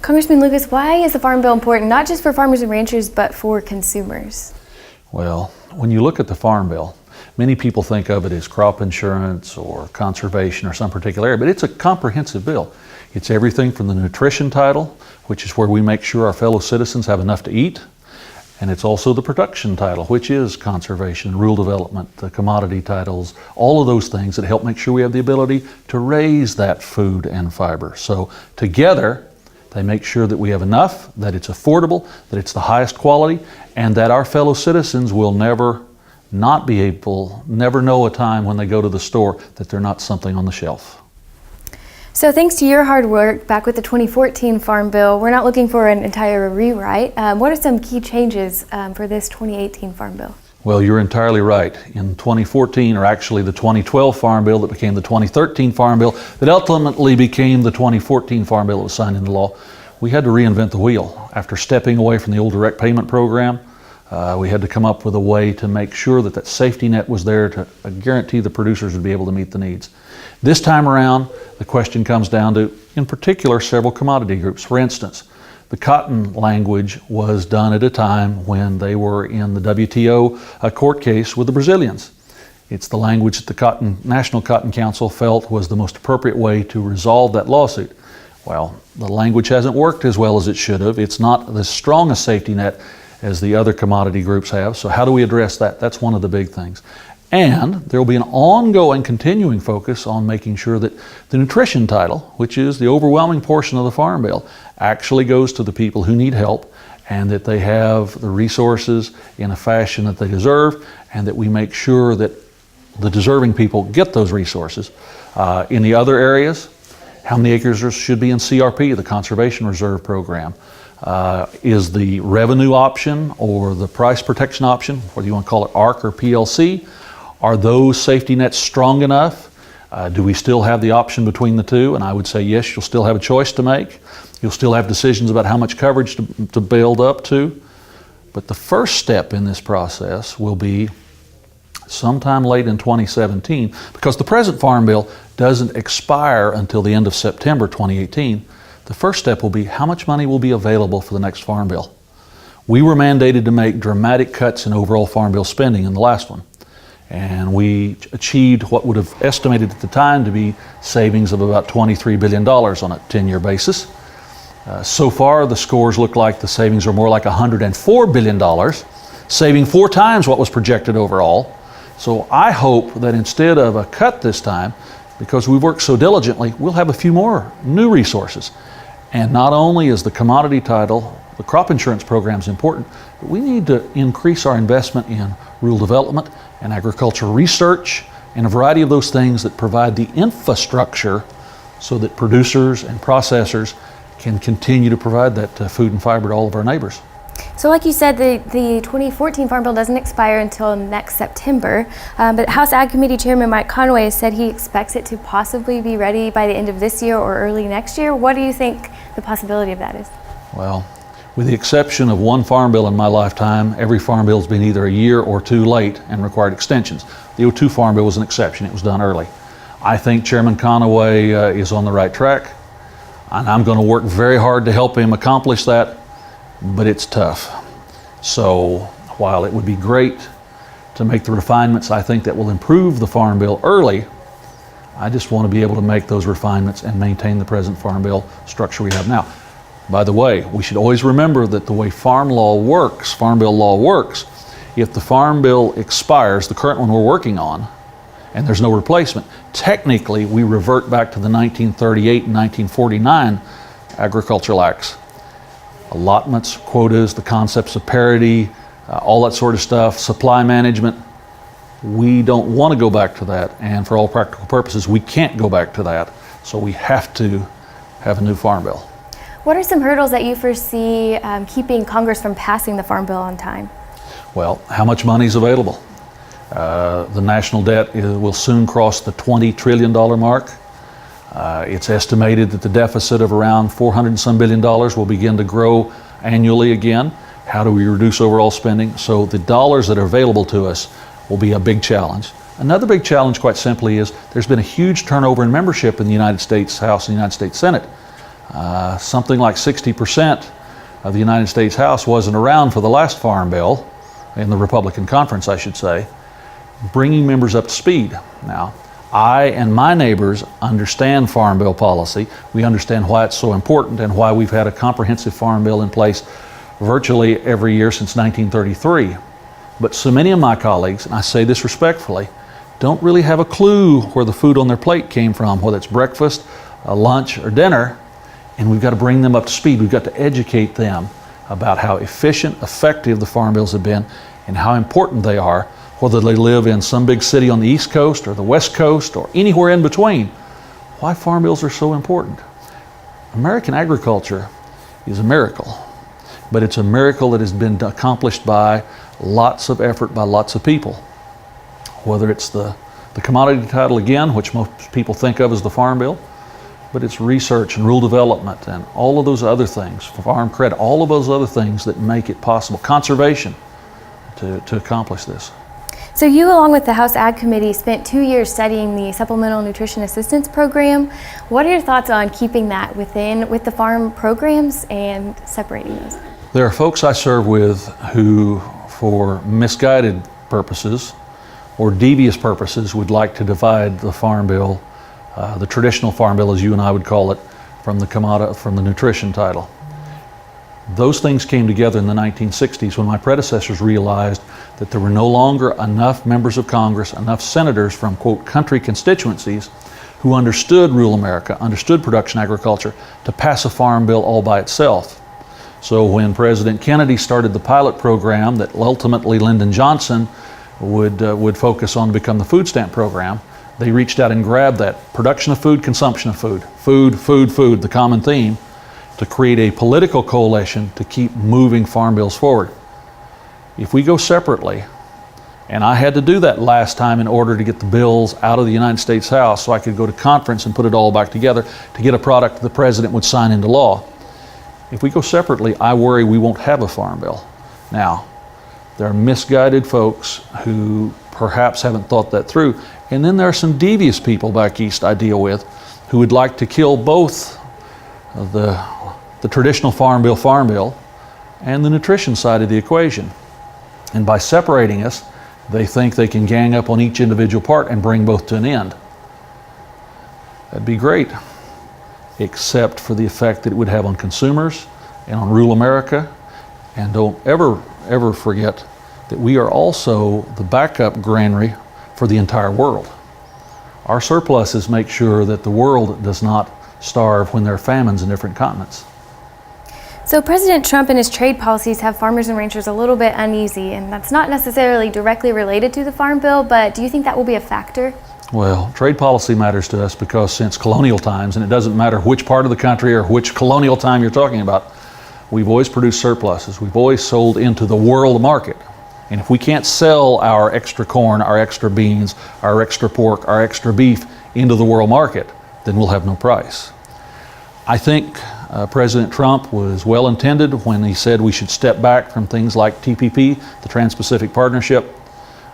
Congressman Lucas, why is the Farm Bill important, not just for farmers and ranchers, but for consumers? Well, when you look at the Farm Bill, many people think of it as crop insurance or conservation or some particular area, but it's a comprehensive bill. It's everything from the nutrition title, which is where we make sure our fellow citizens have enough to eat, and it's also the production title, which is conservation, rural development, the commodity titles, all of those things that help make sure we have the ability to raise that food and fiber. So together, they make sure that we have enough, that it's affordable, that it's the highest quality, and that our fellow citizens will never know a time when they go to the store that there's not something on the shelf. So thanks to your hard work back with the 2014 Farm Bill, we're not looking for an entire rewrite. What are some key changes for this 2018 Farm Bill? Well, you're entirely right. In 2014, or actually the 2012 Farm Bill that became the 2013 Farm Bill that ultimately became the 2014 Farm Bill that was signed into law, we had to reinvent the wheel. After stepping away from the old direct payment program, we had to come up with a way to make sure that that safety net was there to guarantee the producers would be able to meet the needs. This time around, the question comes down to, in particular, several commodity groups. For instance, the cotton language was done at a time when they were in the WTO court case with the Brazilians. It's the language that the National Cotton Council felt was the most appropriate way to resolve that lawsuit. Well, the language hasn't worked as well as it should have. It's not as strong a safety net as the other commodity groups have. So how do we address that? That's one of the big things. And there will be an ongoing, continuing focus on making sure that the nutrition title, which is the overwhelming portion of the Farm Bill, actually goes to the people who need help, and that they have the resources in a fashion that they deserve, and that we make sure that the deserving people get those resources. In the other areas, how many acres should be in CRP, the Conservation Reserve Program? Is the revenue option or the price protection option, whether you want to call it ARC or PLC, are those safety nets strong enough? Do we still have the option between the two? And I would say yes, you'll still have a choice to make. You'll still have decisions about how much coverage to build up to. But the first step in this process will be sometime late in 2017, because the present Farm Bill doesn't expire until the end of September 2018. The first step will be how much money will be available for the next Farm Bill. We were mandated to make dramatic cuts in overall Farm Bill spending in the last one. And we achieved what would have estimated at the time to be savings of about $23 billion on a 10-year basis. So far, the scores look like the savings are more like $104 billion, saving 4 times what was projected overall. So I hope that instead of a cut this time, because we've worked so diligently, we'll have a few more new resources. And not only is the commodity title, the crop insurance program is important, but we need to increase our investment in rural development and agricultural research and a variety of those things that provide the infrastructure so that producers and processors can continue to provide that food and fiber to all of our neighbors. So like you said, the 2014 Farm Bill doesn't expire until next September, but House Ag Committee Chairman Mike Conaway has said he expects it to possibly be ready by the end of this year or early next year. What do you think the possibility of that is? Well, with the exception of one Farm Bill in my lifetime, every Farm Bill has been either a year or 2 late and required extensions. The 02 Farm Bill was an exception. It was done early. I think Chairman Conaway is on the right track, and I'm going to work very hard to help him accomplish that, but it's tough. So while it would be great to make the refinements I think that will improve the Farm Bill early, I just want to be able to make those refinements and maintain the present Farm Bill structure we have now. By the way, we should always remember that the way Farm Bill law works, if the Farm Bill expires, the current one we're working on, and there's no replacement, technically we revert back to the 1938 and 1949 Agricultural Acts. Allotments, quotas, the concepts of parity, all that sort of stuff, supply management. We don't want to go back to that, and for all practical purposes, we can't go back to that. So we have to have a new Farm Bill. What are some hurdles that you foresee keeping Congress from passing the Farm Bill on time? Well, how much money is available? The national debt will soon cross the $20 trillion mark. It's estimated that the deficit of around $400 and some billion will begin to grow annually again. How do we reduce overall spending? So the dollars that are available to us will be a big challenge. Another big challenge, quite simply, is there's been a huge turnover in membership in the United States House and the United States Senate. Something like 60% of the United States House wasn't around for the last Farm Bill, in the Republican conference, I should say, bringing members up to speed. Now, I and my neighbors understand Farm Bill policy. We understand why it's so important and why we've had a comprehensive Farm Bill in place virtually every year since 1933. But so many of my colleagues, and I say this respectfully, don't really have a clue where the food on their plate came from, whether it's breakfast, lunch, or dinner, and we've got to bring them up to speed. We've got to educate them about how efficient, effective the Farm Bills have been and how important they are, whether they live in some big city on the East Coast or the West Coast or anywhere in between. Why Farm Bills are so important. American agriculture is a miracle, but it's a miracle that has been accomplished by lots of effort by lots of people. Whether it's the commodity title again, which most people think of as the Farm Bill, but it's research and rule development and all of those other things, farm credit, all of those other things that make it possible, conservation, to accomplish this. So you, along with the House Ag Committee, spent 2 years studying the Supplemental Nutrition Assistance Program. What are your thoughts on keeping that with the farm programs and separating those? There are folks I serve with who, for misguided purposes or devious purposes, would like to divide the Farm Bill, the traditional Farm Bill as you and I would call it, from the nutrition title. Those things came together in the 1960s when my predecessors realized that there were no longer enough members of Congress, enough senators from, quote, country constituencies who understood rural America, understood production agriculture, to pass a Farm Bill all by itself. So when President Kennedy started the pilot program that ultimately Lyndon Johnson would focus on to become the food stamp program, they reached out and grabbed that production of food, consumption of food, food, the common theme, to create a political coalition to keep moving Farm Bills forward. If we go separately, and I had to do that last time in order to get the bills out of the United States House so I could go to conference and put it all back together to get a product the President would sign into law. If we go separately, I worry we won't have a Farm Bill. Now, there are misguided folks who perhaps haven't thought that through, and then there are some devious people back east I deal with who would like to kill both the traditional Farm Bill, and the nutrition side of the equation. And by separating us, they think they can gang up on each individual part and bring both to an end. That'd be great, except for the effect that it would have on consumers and on rural America. And don't ever forget that we are also the backup granary for the entire world. Our surpluses make sure that the world does not starve when there are famines in different continents. So President Trump and his trade policies have farmers and ranchers a little bit uneasy, and that's not necessarily directly related to the Farm Bill, but do you think that will be a factor? Well, trade policy matters to us because since colonial times, and it doesn't matter which part of the country or which colonial time you're talking about, we've always produced surpluses. We've always sold into the world market. And if we can't sell our extra corn, our extra beans, our extra pork, our extra beef into the world market, then we'll have no price. I think President Trump was well intended when he said we should step back from things like TPP, the Trans-Pacific Partnership,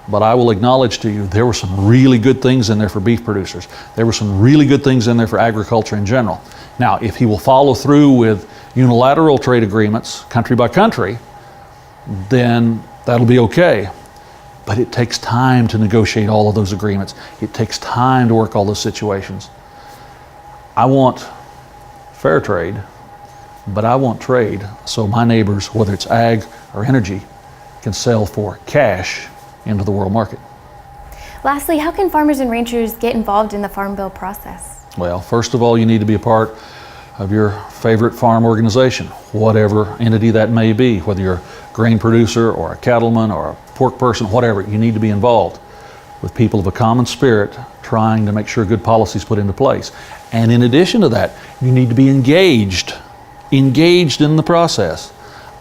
but I will acknowledge to you there were some really good things in there for beef producers. There were some really good things in there for agriculture in general. Now, if he will follow through with unilateral trade agreements, country by country, then that'll be okay. But it takes time to negotiate all of those agreements. It takes time to work all those situations. I want fair trade, but I want trade so my neighbors, whether it's ag or energy, can sell for cash into the world market. Lastly, how can farmers and ranchers get involved in the Farm Bill process? Well, first of all, you need to be a part of your favorite farm organization, whatever entity that may be, whether you're a grain producer or a cattleman or a pork person, whatever, you need to be involved with people of a common spirit trying to make sure good policy is put into place. And in addition to that, you need to be engaged in the process.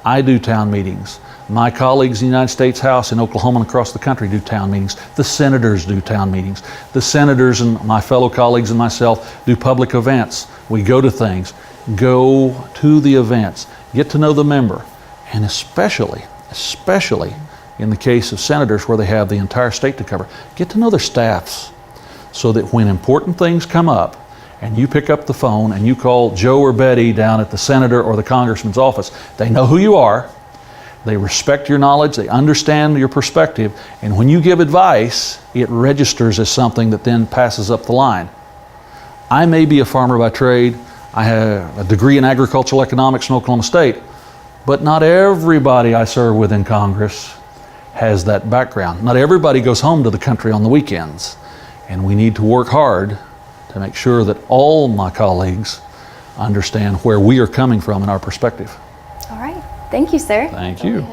I do town meetings. My colleagues in the United States House in Oklahoma and across the country do town meetings. The senators do town meetings. The senators and my fellow colleagues and myself do public events. We go to things. Go to the events. Get to know the member. And especially in the case of senators where they have the entire state to cover, get to know their staffs so that when important things come up and you pick up the phone and you call Joe or Betty down at the senator or the congressman's office, they know who you are, they respect your knowledge, they understand your perspective, and when you give advice, it registers as something that then passes up the line. I may be a farmer by trade, I have a degree in agricultural economics from Oklahoma State, but not everybody I serve with in Congress has that background. Not everybody goes home to the country on the weekends, and we need to work hard to make sure that all my colleagues understand where we are coming from in our perspective. All right. Thank you, sir. Thank you.